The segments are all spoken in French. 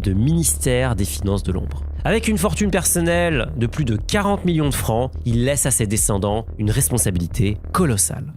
de ministère des Finances de l'ombre. Avec une fortune personnelle de plus de 40 millions de francs, il laisse à ses descendants une responsabilité colossale.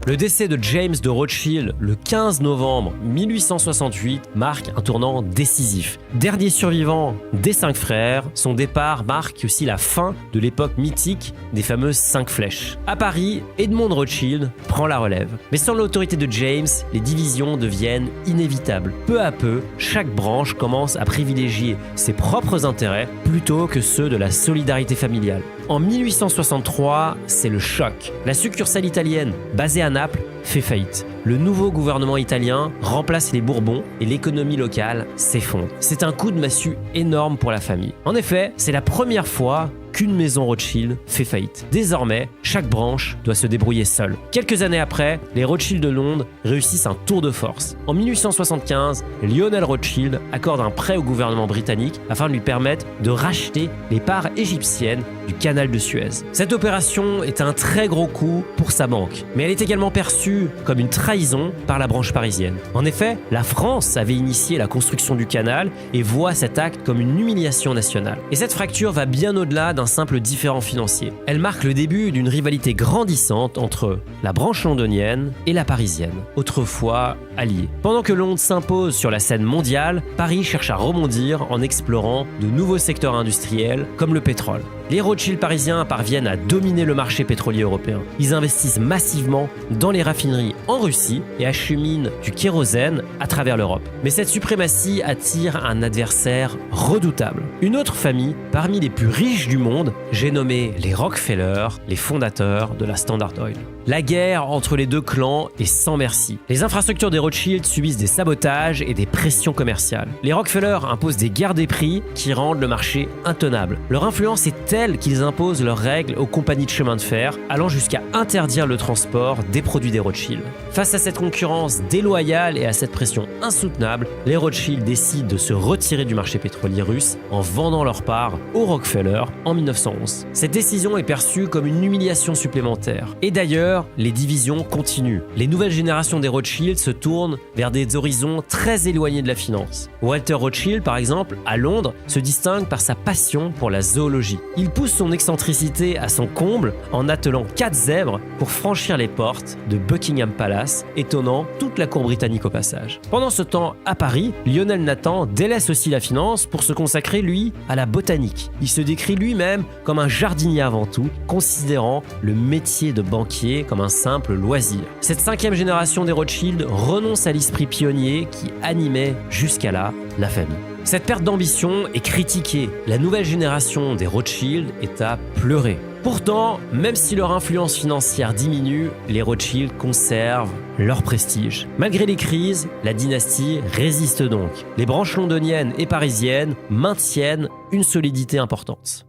Le décès de James de Rothschild le 15 novembre 1868 marque un tournant décisif. Dernier survivant des 5 frères, son départ marque aussi la fin de l'époque mythique des fameuses 5 flèches. À Paris, Edmond de Rothschild prend la relève. Mais sans l'autorité de James, les divisions deviennent inévitables. Peu à peu, chaque branche commence à privilégier ses propres intérêts plutôt que ceux de la solidarité familiale. En 1863, c'est le choc. La succursale italienne, basée à Naples, fait faillite. Le nouveau gouvernement italien remplace les Bourbons et l'économie locale s'effondre. C'est un coup de massue énorme pour la famille. En effet, c'est la première fois qu'une maison Rothschild fait faillite. Désormais, chaque branche doit se débrouiller seule. Quelques années après, les Rothschild de Londres réussissent un tour de force. En 1875, Lionel Rothschild accorde un prêt au gouvernement britannique afin de lui permettre de racheter les parts égyptiennes du canal de Suez. Cette opération est un très gros coup pour sa banque, mais elle est également perçue comme une trahison par la branche parisienne. En effet, la France avait initié la construction du canal et voit cet acte comme une humiliation nationale. Et cette fracture va bien au-delà d'un simple différend financier. Elle marque le début d'une rivalité grandissante entre la branche londonienne et la parisienne, autrefois alliées. Pendant que Londres s'impose sur la scène mondiale, Paris cherche à rebondir en explorant de nouveaux secteurs industriels comme le pétrole. Les Rothschild parisiens parviennent à dominer le marché pétrolier européen. Ils investissent massivement dans les raffineries en Russie et acheminent du kérosène à travers l'Europe. Mais cette suprématie attire un adversaire redoutable. Une autre famille, parmi les plus riches du monde, j'ai nommé les Rockefeller, les fondateurs de la Standard Oil. La guerre entre les deux clans est sans merci. Les infrastructures des Rothschild subissent des sabotages et des pressions commerciales. Les Rockefeller imposent des guerres des prix qui rendent le marché intenable. Leur influence est telle qu'ils imposent leurs règles aux compagnies de chemin de fer, allant jusqu'à interdire le transport des produits des Rothschild. Face à cette concurrence déloyale et à cette pression insoutenable, les Rothschild décident de se retirer du marché pétrolier russe en vendant leur part aux Rockefeller en 1911. Cette décision est perçue comme une humiliation supplémentaire. Et d'ailleurs, les divisions continuent. Les nouvelles générations des Rothschild se tournent vers des horizons très éloignés de la finance. Walter Rothschild, par exemple, à Londres, se distingue par sa passion pour la zoologie. Il pousse son excentricité à son comble en attelant 4 zèbres pour franchir les portes de Buckingham Palace, étonnant toute la cour britannique au passage. Pendant ce temps, à Paris, Lionel Nathan délaisse aussi la finance pour se consacrer, lui, à la botanique. Il se décrit lui-même comme un jardinier avant tout, considérant le métier de banquier comme un simple loisir. Cette 5e génération des Rothschild renonce à l'esprit pionnier qui animait jusqu'à là la famille. Cette perte d'ambition est critiquée. La nouvelle génération des Rothschild est à pleurer. Pourtant, même si leur influence financière diminue, les Rothschild conservent leur prestige. Malgré les crises, la dynastie résiste donc. Les branches londoniennes et parisiennes maintiennent une solidité importante.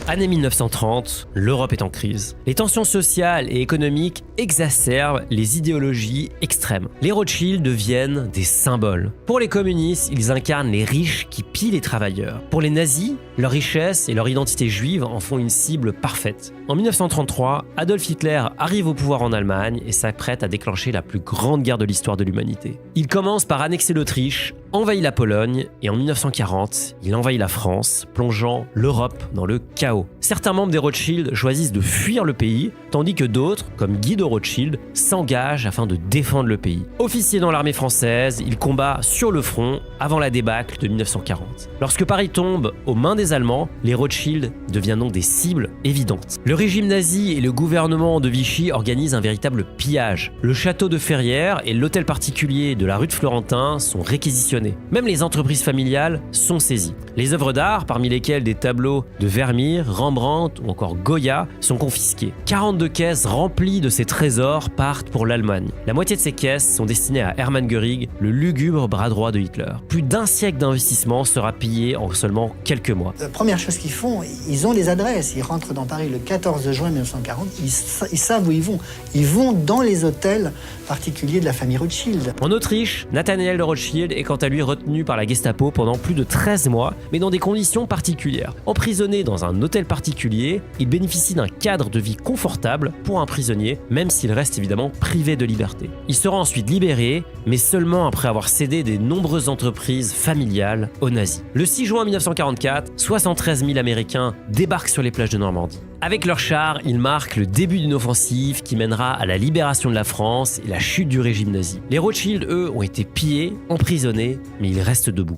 Année 1930, l'Europe est en crise. Les tensions sociales et économiques exacerbent les idéologies extrêmes. Les Rothschild deviennent des symboles. Pour les communistes, ils incarnent les riches qui pillent les travailleurs. Pour les nazis, leur richesse et leur identité juive en font une cible parfaite. En 1933, Adolf Hitler arrive au pouvoir en Allemagne et s'apprête à déclencher la plus grande guerre de l'histoire de l'humanité. Il commence par annexer l'Autriche, envahit la Pologne et en 1940, il envahit la France, plongeant l'Europe dans le chaos. Certains membres des Rothschild choisissent de fuir le pays, tandis que d'autres, comme Guy de Rothschild, s'engagent afin de défendre le pays. Officier dans l'armée française, il combat sur le front avant la débâcle de 1940. Lorsque Paris tombe aux mains des Allemands, les Rothschild deviennent donc des cibles évidentes. Le régime nazi et le gouvernement de Vichy organisent un véritable pillage. Le château de Ferrières et l'hôtel particulier de la rue de Florentin sont réquisitionnés. Même les entreprises familiales sont saisies. Les œuvres d'art, parmi lesquelles des tableaux de Vermeer, Rembrandt ou encore Goya, sont confisquées. 42 caisses remplies de ces trésors partent pour l'Allemagne. La moitié de ces caisses sont destinées à Hermann Göring, le lugubre bras droit de Hitler. Plus d'un siècle d'investissement sera pillé en seulement quelques mois. La première chose qu'ils font, ils ont les adresses. Ils rentrent dans Paris le 14 juin 1940. Ils savent où ils vont. Ils vont dans les hôtels particuliers de la famille Rothschild. En Autriche, Nathaniel de Rothschild est quant à lui retenu par la Gestapo pendant plus de 13 mois, mais dans des conditions particulières. Emprisonné dans un hôtel particulier, il bénéficie d'un cadre de vie confortable pour un prisonnier, même s'il reste évidemment privé de liberté. Il sera ensuite libéré, mais seulement après avoir cédé des nombreuses entreprises familiales aux nazis. Le 6 juin 1944, 73 000 Américains débarquent sur les plages de Normandie. Avec leurs chars, ils marquent le début d'une offensive qui mènera à la libération de la France et la chute du régime nazi. Les Rothschild, eux, ont été pillés, emprisonnés, mais ils restent debout.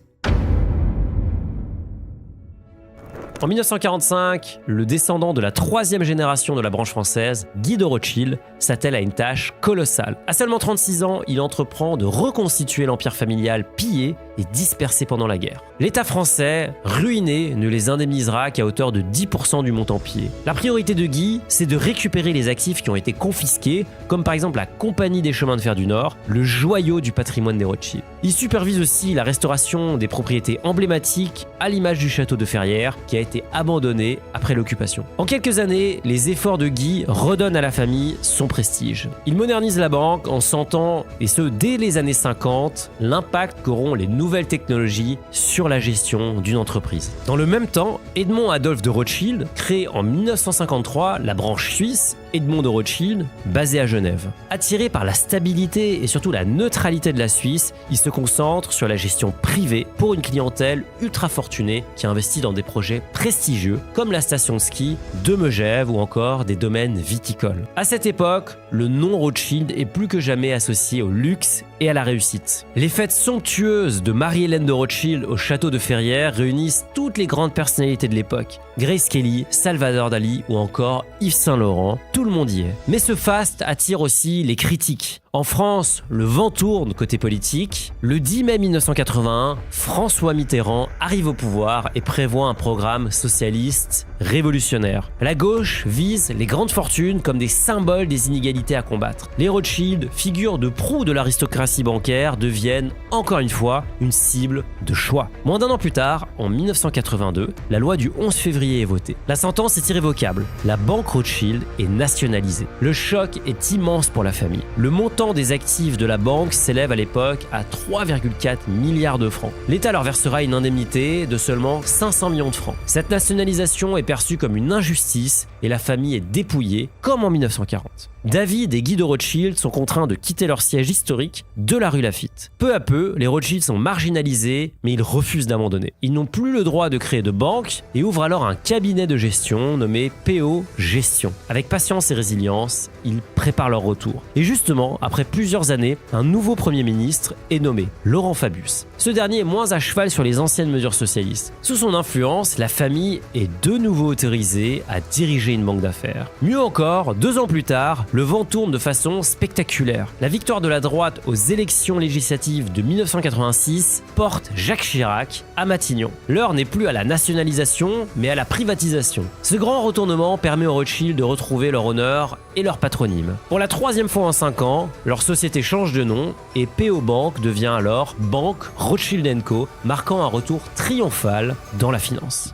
En 1945, le descendant de la troisième génération de la branche française, Guy de Rothschild, s'attelle à une tâche colossale. À seulement 36 ans, il entreprend de reconstituer l'empire familial pillé et dispersé pendant la guerre. L'État français, ruiné, ne les indemnisera qu'à hauteur de 10% du montant pillé. La priorité de Guy, c'est de récupérer les actifs qui ont été confisqués, comme par exemple la Compagnie des chemins de fer du Nord, le joyau du patrimoine des Rothschild. Il supervise aussi la restauration des propriétés emblématiques, à l'image du château de Ferrières, qui a été abandonné après l'occupation. En quelques années, les efforts de Guy redonnent à la famille son prestige. Il modernise la banque en sentant, et ce dès les années 50, l'impact qu'auront les nouvelles technologies sur la gestion d'une entreprise. Dans le même temps, Edmond Adolphe de Rothschild crée en 1953 la branche suisse Edmond de Rothschild, basée à Genève. Attiré par la stabilité et surtout la neutralité de la Suisse, il se concentre sur la gestion privée pour une clientèle ultra fortunée qui investit dans des projets prestigieux comme la station de ski de Megève ou encore des domaines viticoles. À cette époque, le nom Rothschild est plus que jamais associé au luxe et à la réussite. Les fêtes somptueuses de Marie-Hélène de Rothschild au château de Ferrières réunissent toutes les grandes personnalités de l'époque. Grace Kelly, Salvador Dali ou encore Yves Saint-Laurent, tout le monde y est. Mais ce faste attire aussi les critiques. En France, le vent tourne côté politique. Le 10 mai 1981, François Mitterrand arrive au pouvoir et prévoit un programme socialiste révolutionnaire. La gauche vise les grandes fortunes comme des symboles des inégalités à combattre. Les Rothschild, figures de proue de l'aristocratie bancaire, deviennent, encore une fois, une cible de choix. Moins d'un an plus tard, en 1982, la loi du 11 février est votée. La sentence est irrévocable. La banque Rothschild est nationalisée. Le choc est immense pour la famille. Le montant des actifs de la banque s'élève à l'époque à 3,4 milliards de francs. L'État leur versera une indemnité de seulement 500 millions de francs. Cette nationalisation est perçue comme une injustice et la famille est dépouillée, comme en 1940. David et Guy de Rothschild sont contraints de quitter leur siège historique de la rue Laffitte. Peu à peu, les Rothschild sont marginalisés, mais ils refusent d'abandonner. Ils n'ont plus le droit de créer de banque et ouvrent alors un cabinet de gestion nommé PO Gestion. Avec patience et résilience, ils préparent leur retour. Et justement, après plusieurs années, un nouveau Premier ministre est nommé, Laurent Fabius. Ce dernier est moins à cheval sur les anciennes mesures socialistes. Sous son influence, la famille est de nouveau autorisée à diriger une banque d'affaires. Mieux encore, 2 ans plus tard, le vent tourne de façon spectaculaire. La victoire de la droite aux élections législatives de 1986 porte Jacques Chirac à Matignon. L'heure n'est plus à la nationalisation, mais à la privatisation. Ce grand retournement permet aux Rothschild de retrouver leur honneur et leur patronyme. Pour la 3e fois en 5 ans, leur société change de nom et PO Bank devient alors Banque Rothschild & Co, marquant un retour triomphal dans la finance.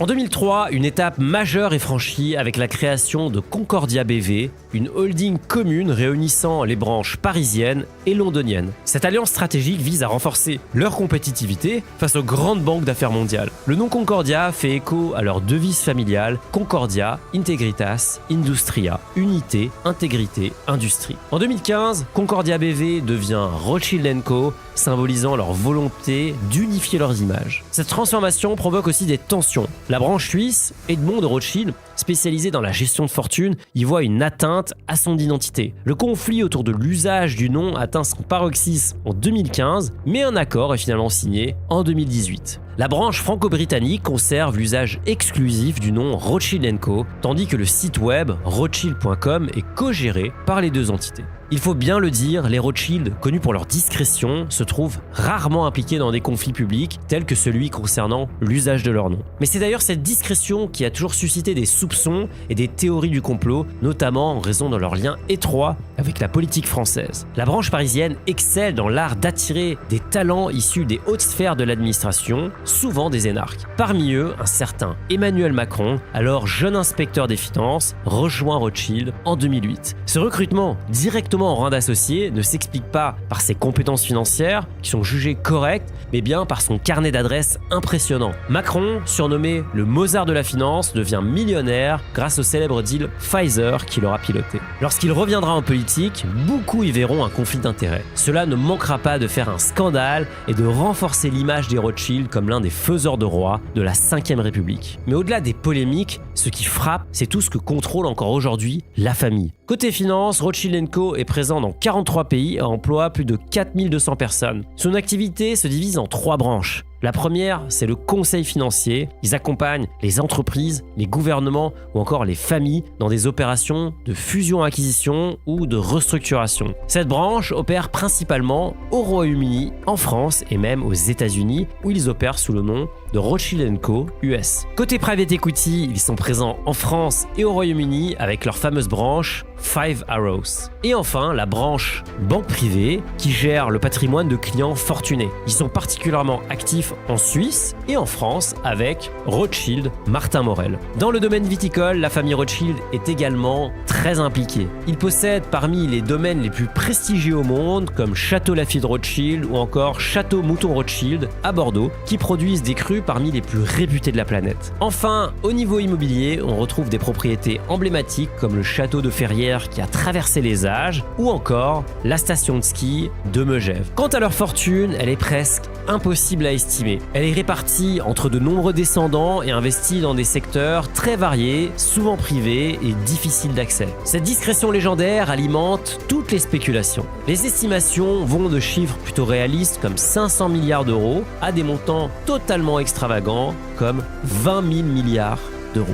En 2003, une étape majeure est franchie avec la création de Concordia BV, une holding commune réunissant les branches parisiennes et londoniennes. Cette alliance stratégique vise à renforcer leur compétitivité face aux grandes banques d'affaires mondiales. Le nom Concordia fait écho à leur devise familiale Concordia, Integritas, Industria, Unité, Intégrité, Industrie. En 2015, Concordia BV devient Rothschild & Co, symbolisant leur volonté d'unifier leurs images. Cette transformation provoque aussi des tensions. La branche suisse, Edmond de Rothschild, spécialisée dans la gestion de fortune, y voit une atteinte à son identité. Le conflit autour de l'usage du nom atteint son paroxysme en 2015, mais un accord est finalement signé en 2018. La branche franco-britannique conserve l'usage exclusif du nom Rothschild & Co, tandis que le site web rothschild.com est co-géré par les deux entités. Il faut bien le dire, les Rothschild, connus pour leur discrétion, se trouvent rarement impliqués dans des conflits publics, tels que celui concernant l'usage de leur nom. Mais c'est d'ailleurs cette discrétion qui a toujours suscité des soupçons et des théories du complot, notamment en raison de leur lien étroit avec la politique française. La branche parisienne excelle dans l'art d'attirer des talents issus des hautes sphères de l'administration, souvent des énarques. Parmi eux, un certain Emmanuel Macron, alors jeune inspecteur des finances, rejoint Rothschild en 2008. Ce recrutement directement directement en rang d'associé ne s'explique pas par ses compétences financières, qui sont jugées correctes, mais bien par son carnet d'adresses impressionnant. Macron, surnommé le Mozart de la finance, devient millionnaire grâce au célèbre deal Pfizer qu'il aura piloté. Lorsqu'il reviendra en politique, beaucoup y verront un conflit d'intérêts. Cela ne manquera pas de faire un scandale et de renforcer l'image des Rothschild comme l'un des faiseurs de rois de la Ve République. Mais au-delà des polémiques, ce qui frappe, c'est tout ce que contrôle encore aujourd'hui la famille. Côté finance, Rothschild & Co est présent dans 43 pays et emploie plus de 4200 personnes. Son activité se divise en 3 branches. La première, c'est le conseil financier. Ils accompagnent les entreprises, les gouvernements ou encore les familles dans des opérations de fusion-acquisition ou de restructuration. Cette branche opère principalement au Royaume-Uni, en France et même aux États-Unis où ils opèrent sous le nom de Rothschild & Co US. Côté private equity, ils sont présents en France et au Royaume-Uni avec leur fameuse branche Five Arrows. Et enfin, la branche banque privée qui gère le patrimoine de clients fortunés. Ils sont particulièrement actifs en Suisse et en France avec Rothschild Martin Morel. Dans le domaine viticole, la famille Rothschild est également très impliquée. Ils possèdent parmi les domaines les plus prestigieux au monde comme Château Lafite Rothschild ou encore Château Mouton Rothschild à Bordeaux qui produisent des crus parmi les plus réputés de la planète. Enfin, au niveau immobilier, on retrouve des propriétés emblématiques comme le château de Ferrières qui a traversé les âges ou encore la station de ski de Megève. Quant à leur fortune, elle est presque impossible à estimer. Elle est répartie entre de nombreux descendants et investie dans des secteurs très variés, souvent privés et difficiles d'accès. Cette discrétion légendaire alimente toutes les spéculations. Les estimations vont de chiffres plutôt réalistes comme 500 milliards d'euros à des montants totalement extravagants comme 20 000 milliards d'euros.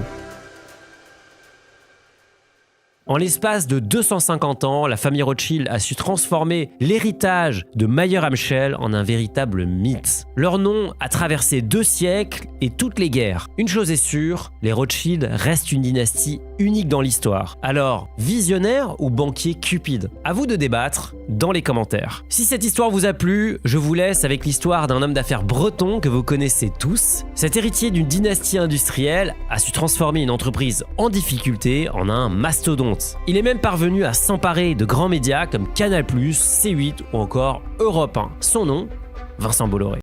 En l'espace de 250 ans, la famille Rothschild a su transformer l'héritage de Mayer-Amschel en un véritable mythe. Leur nom a traversé 2 siècles et toutes les guerres. Une chose est sûre, les Rothschild restent une dynastie unique dans l'histoire. Alors, visionnaire ou banquier cupide? À vous de débattre dans les commentaires. Si cette histoire vous a plu, je vous laisse avec l'histoire d'un homme d'affaires breton que vous connaissez tous. Cet héritier d'une dynastie industrielle a su transformer une entreprise en difficulté en un mastodonte. Il est même parvenu à s'emparer de grands médias comme Canal+, C8 ou encore Europe 1. Son nom, Vincent Bolloré.